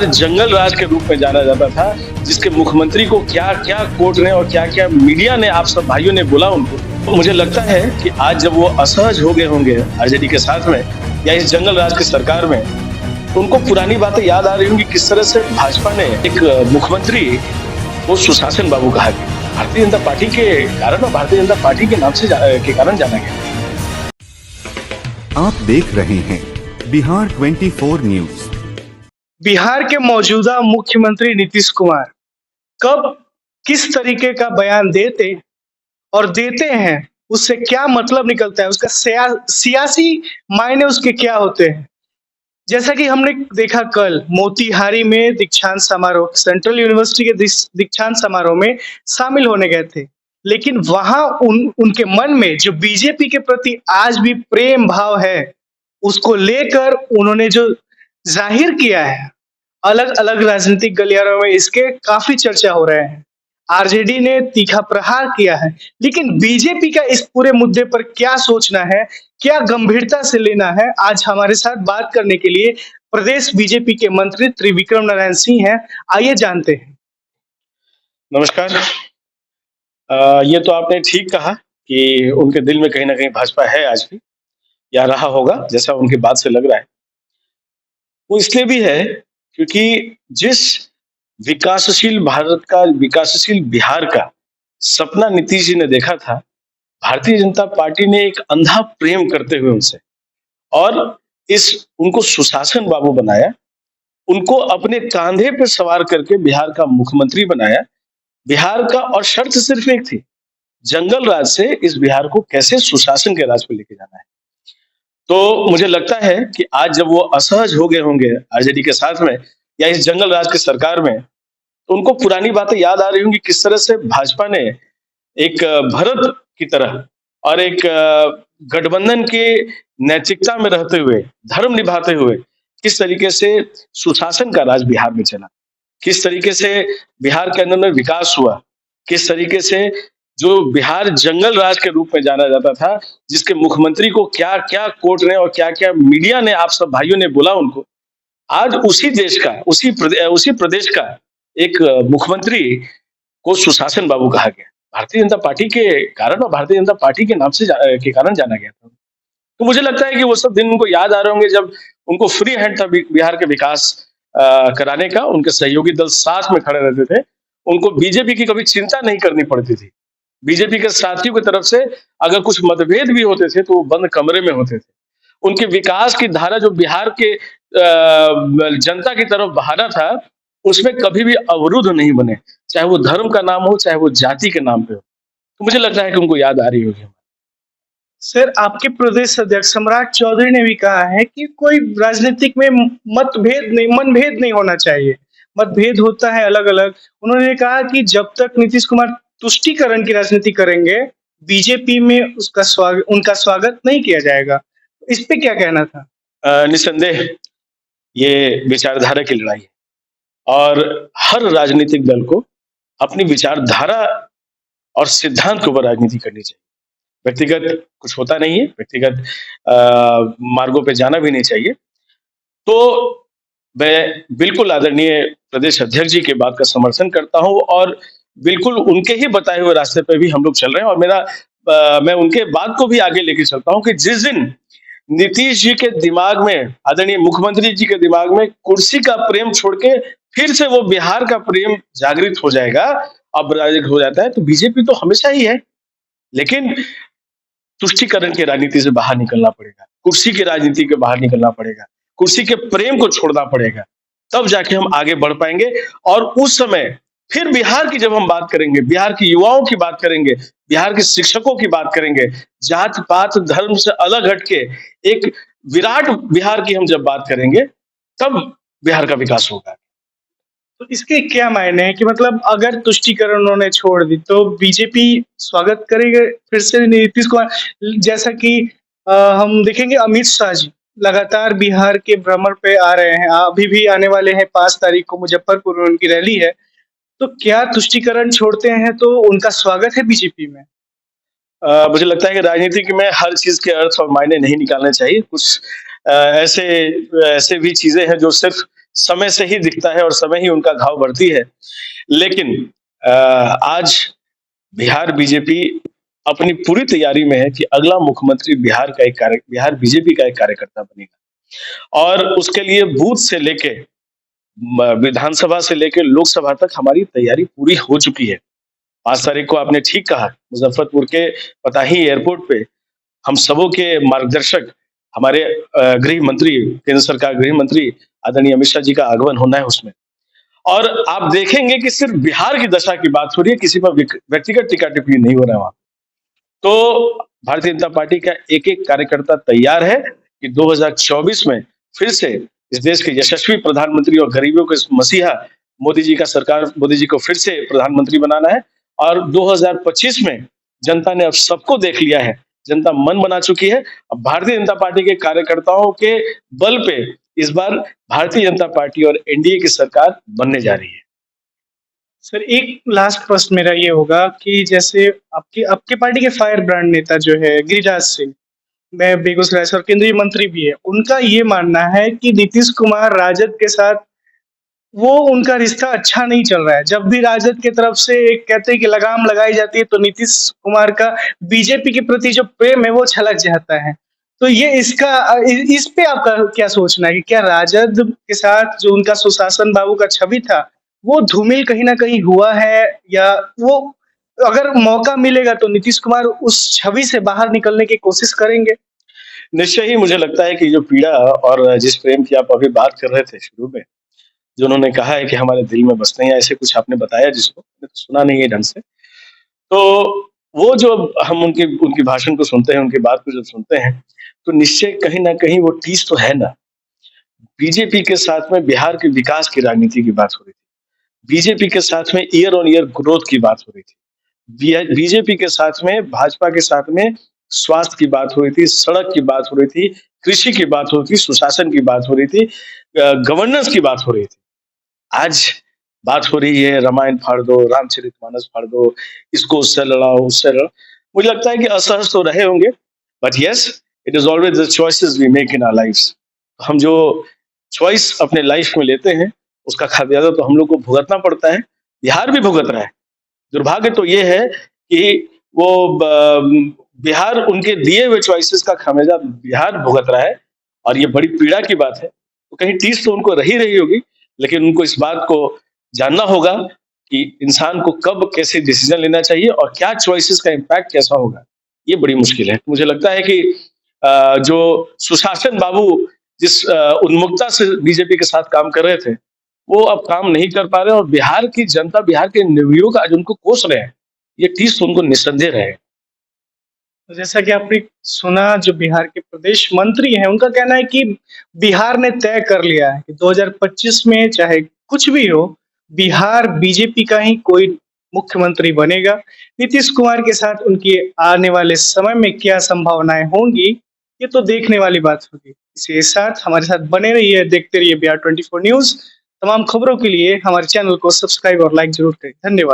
बिहार जंगल राज के रूप में जाना जाता था, जिसके मुख्यमंत्री को क्या क्या कोर्ट ने और क्या क्या मीडिया ने, आप सब भाइयों ने बोला उनको। तो मुझे लगता है कि आज जब वो असहज हो गए होंगे आरजेडी के साथ में या इस जंगल राज की सरकार में, तो उनको पुरानी बातें याद आ रही होंगी, किस तरह से भाजपा ने एक मुख्यमंत्री को सुशासन बाबू कहा गया, भारतीय जनता पार्टी के कारण और भारतीय जनता पार्टी के नाम से के कारण जाना गया। आप देख रहे हैं बिहार 24 न्यूज। बिहार के मौजूदा मुख्यमंत्री नीतीश कुमार कब किस तरीके का बयान देते और देते हैं, उससे क्या मतलब निकलता है, उसका सियासी मायने उसके क्या होते हैं। जैसा कि हमने देखा कल मोतिहारी में दीक्षांत समारोह, सेंट्रल यूनिवर्सिटी के दीक्षांत समारोह में शामिल होने गए थे, लेकिन वहां उनके मन में जो बीजेपी के प्रति आज भी प्रेम भाव है, उसको लेकर उन्होंने जो जाहिर किया है, अलग अलग राजनीतिक गलियारों में इसके काफी चर्चा हो रहे हैं। आरजेडी ने तीखा प्रहार किया है, लेकिन बीजेपी का इस पूरे मुद्दे पर क्या सोचना है, क्या गंभीरता से लेना है, आज हमारे साथ बात करने के लिए प्रदेश बीजेपी के मंत्री त्रिविक्रम नारायण सिंह हैं। आइए जानते हैं। नमस्कार। ये तो आपने ठीक कहा कि उनके दिल में कहीं ना कहीं भाजपा है आज भी, या रहा होगा, जैसा उनकी बात से लग रहा है। वो इसलिए भी है क्योंकि जिस विकासशील भारत का, विकासशील बिहार का सपना नीतीश जी ने देखा था, भारतीय जनता पार्टी ने एक अंधा प्रेम करते हुए उनसे और उनको सुशासन बाबू बनाया, उनको अपने कांधे पर सवार करके बिहार का मुख्यमंत्री बनाया। बिहार का, और शर्त सिर्फ एक थी, जंगल राज से इस बिहार को कैसे सुशासन के राज पे लेके जाना है। तो मुझे लगता है कि आज जब वो असहज हो गए होंगे आरजेडी के साथ में या इस जंगल राज की सरकार में, तो उनको पुरानी बातें याद आ रही होंगी, किस तरह से भाजपा ने एक भरत की तरह और एक गठबंधन के नैतिकता में रहते हुए, धर्म निभाते हुए, किस तरीके से सुशासन का राज बिहार में चला, किस तरीके से बिहार के अंदर में विकास हुआ, किस तरीके से जो बिहार जंगल राज के रूप में जाना जाता था, जिसके मुख्यमंत्री को क्या क्या कोर्ट ने और क्या क्या मीडिया ने, आप सब भाइयों ने बोला उनको, आज उसी देश का, उसी प्रदेश का एक मुख्यमंत्री को सुशासन बाबू कहा गया, भारतीय जनता पार्टी के कारण और भारतीय जनता पार्टी के नाम से के कारण जाना गया था। तो मुझे लगता है कि वो सब दिन उनको याद आ रहे होंगे जब उनको फ्री हैंड था बिहार के विकास कराने का, उनके सहयोगी दल साथ में खड़े रहते थे, उनको बीजेपी की कभी चिंता नहीं करनी पड़ती थी। बीजेपी के साथियों की तरफ से अगर कुछ मतभेद भी होते थे तो वो बंद कमरे में होते थे। उनके विकास की धारा जो बिहार के जनता की तरफ बहाना था, उसमें कभी भी अवरुद्ध नहीं बने, चाहे वो धर्म का नाम हो, चाहे वो जाति के नाम पे हो। तो मुझे लगता है कि उनको याद आ रही होगी। सर, आपके प्रदेश अध्यक्ष सम्राट चौधरी ने भी कहा है कि कोई राजनीतिक में मनभेद नहीं होना चाहिए। मतभेद होता है अलग अलग। उन्होंने कहा कि जब तक नीतीश कुमार तुष्टीकरण की राजनीति करेंगे, बीजेपी में उनका स्वागत नहीं किया जाएगा। इस पे क्या कहना था? निसंदेह ये विचारधारा की लड़ाई है और हर राजनीतिक दल को अपनी विचारधारा और सिद्धांत के ऊपर राजनीति करनी चाहिए। व्यक्तिगत कुछ होता नहीं है, व्यक्तिगत मार्गों पे जाना भी नहीं चाहिए। तो मैं बिल्कुल आदरणीय प्रदेश अध्यक्ष जी के बात का समर्थन करता हूं और बिल्कुल उनके ही बताए हुए रास्ते पे भी हम लोग चल रहे हैं और मैं उनके बात को भी आगे लेके चलता हूं कि जिस दिन नीतीश जी के दिमाग में, आदरणीय मुख्यमंत्री जी के दिमाग में कुर्सी का प्रेम छोड़ के फिर से वो बिहार का प्रेम जागृत हो जाएगा, अपराजित हो जाता है, तो बीजेपी तो हमेशा ही है, लेकिन तुष्टीकरण की राजनीति से बाहर निकलना पड़ेगा, कुर्सी की राजनीति के बाहर निकलना पड़ेगा, कुर्सी के प्रेम को छोड़ना पड़ेगा, तब जाके हम आगे बढ़ पाएंगे। और उस समय फिर बिहार की जब हम बात करेंगे, बिहार के युवाओं की बात करेंगे, बिहार के शिक्षकों की बात करेंगे, जात पात धर्म से अलग हटके एक विराट बिहार की हम जब बात करेंगे, तब बिहार का विकास होगा। तो इसके क्या मायने हैं कि मतलब अगर तुष्टीकरण उन्होंने छोड़ दी तो बीजेपी स्वागत करेगा फिर से नीतीश कुमार? जैसा कि हम देखेंगे अमित शाह जी लगातार बिहार के भ्रमण पे आ रहे हैं, अभी भी आने वाले हैं 5 तारीख को मुजफ्फरपुर में उनकी रैली है। तो क्या तुष्टीकरण छोड़ते हैं तो उनका स्वागत है बीजेपी में? मुझे लगता है कि राजनीति में हर चीज के अर्थ और मायने नहीं निकालने चाहिए। कुछ ऐसे भी चीजें हैं जो सिर्फ समय से ही दिखता है और समय ही उनका घाव भरती है। लेकिन आज बिहार बीजेपी अपनी पूरी तैयारी में है कि अगला मुख्यमंत्री बिहार बीजेपी का एक कार्यकर्ता बनेगा और उसके लिए बूथ से लेके विधानसभा से लेकर लोकसभा तक हमारी तैयारी पूरी हो चुकी है। 5 तारीख को आपने ठीक कहा, मुजफ्फरपुर के पताही एयरपोर्ट पे हम सबों के मार्गदर्शक हमारे गृह मंत्री, केंद्र सरकार गृह मंत्री आदरणीय अमित शाह जी का आगमन होना है उसमें। और आप देखेंगे कि सिर्फ बिहार की दशा की बात हो रही है, किसी पर व्यक्तिगत टीका टिप्पणी नहीं हो रहा है वहां। तो भारतीय जनता पार्टी का एक एक कार्यकर्ता तैयार है कि 2024 में फिर से इस देश के यशस्वी प्रधानमंत्री और गरीबों के मसीहा मोदी जी को फिर से प्रधानमंत्री बनाना है। और 2025 में जनता ने अब सबको देख लिया है, जनता मन बना चुकी है। अब भारतीय जनता पार्टी के कार्यकर्ताओं के बल पे इस बार भारतीय जनता पार्टी और एनडीए की सरकार बनने जा रही है। सर, एक लास्ट प्रश्न मेरा ये होगा कि जैसे आपके पार्टी के फायर ब्रांड नेता जो है गिरिराज सिंह, मैं बेगूसराय से और केंद्रीय मंत्री भी है, उनका ये मानना है कि नीतीश कुमार राजद के साथ वो उनका रिश्ता अच्छा नहीं चल रहा है। जब भी राजद की तरफ से कहते हैं कि लगाम लगाई जाती है तो नीतीश कुमार का बीजेपी के प्रति जो प्रेम है वो छलक जाता है। तो ये इस पे आपका क्या सोचना है कि क्या राजद के साथ जो उनका सुशासन बाबू का छवि था वो धूमिल कहीं ना कहीं हुआ है, या वो अगर मौका मिलेगा तो नीतीश कुमार उस छवि से बाहर निकलने की कोशिश करेंगे? निश्चय ही मुझे लगता है कि जो पीड़ा और जिस प्रेम की आप अभी बात कर रहे थे शुरू में, जो उन्होंने कहा है कि हमारे दिल में बसते हैं, ऐसे कुछ आपने बताया जिसको मैंने तो सुना नहीं है ढंग से। तो वो जो हम उनकी भाषण को सुनते हैं, उनकी बात को जब सुनते हैं, तो निश्चय कहीं न कहीं वो टीस तो है ना। बीजेपी के साथ में बिहार के विकास की राजनीति की बात हो रही थी। बीजेपी के साथ में ईयर ऑन ईयर ग्रोथ की बात हो रही थी। बीजेपी के साथ में, भाजपा के साथ में स्वास्थ्य की बात हो रही थी, सड़क की बात हो रही थी, कृषि की बात हो रही थी, सुशासन की बात हो रही थी, गवर्नेंस की बात हो रही थी। आज बात हो रही है रामायण फाड़ दो, रामचरितमानस फाड़ दो, इसको उससे लड़ाओ, उससे लड़ाओ। मुझे लगता है कि असहज तो रहे होंगे, but yes, it is always the choices we make in our lifes. हम जो चॉइस अपने लाइफ में लेते हैं उसका खामियाजा तो हम लोग को भुगतना पड़ता है। बिहार भी भुगत रहा है। दुर्भाग्य तो ये है कि वो बिहार उनके दिए हुए चॉइसेस का खामियाजा बिहार भुगत रहा है और ये बड़ी पीड़ा की बात है। तो कहीं टीस तो उनको रही होगी, लेकिन उनको इस बात को जानना होगा कि इंसान को कब कैसे डिसीजन लेना चाहिए और क्या चॉइसेस का इम्पैक्ट कैसा होगा। ये बड़ी मुश्किल है। मुझे लगता है कि जो सुशासन बाबू जिस उन्मुखता से बीजेपी के साथ काम कर रहे थे, वो अब काम नहीं कर पा रहे और बिहार की जनता, बिहार के नवयुवक आज उनको कोस रहे हैं। ये टीस तो उनको निस्संदेह रहे। तो जैसा कि आपने सुना, जो बिहार के प्रदेश मंत्री हैं उनका कहना है कि बिहार ने तय कर लिया है कि 2025 में चाहे कुछ भी हो, बिहार बीजेपी का ही कोई मुख्यमंत्री बनेगा। नीतीश कुमार के साथ उनकी आने वाले समय में क्या संभावनाएं होंगी, ये तो देखने वाली बात होगी। इसी साथ हमारे साथ बने रहिए, देखते रहिए बिहार 24 न्यूज। तमाम खबरों के लिए हमारे चैनल को सब्सक्राइब और लाइक जरूर करें। धन्यवाद।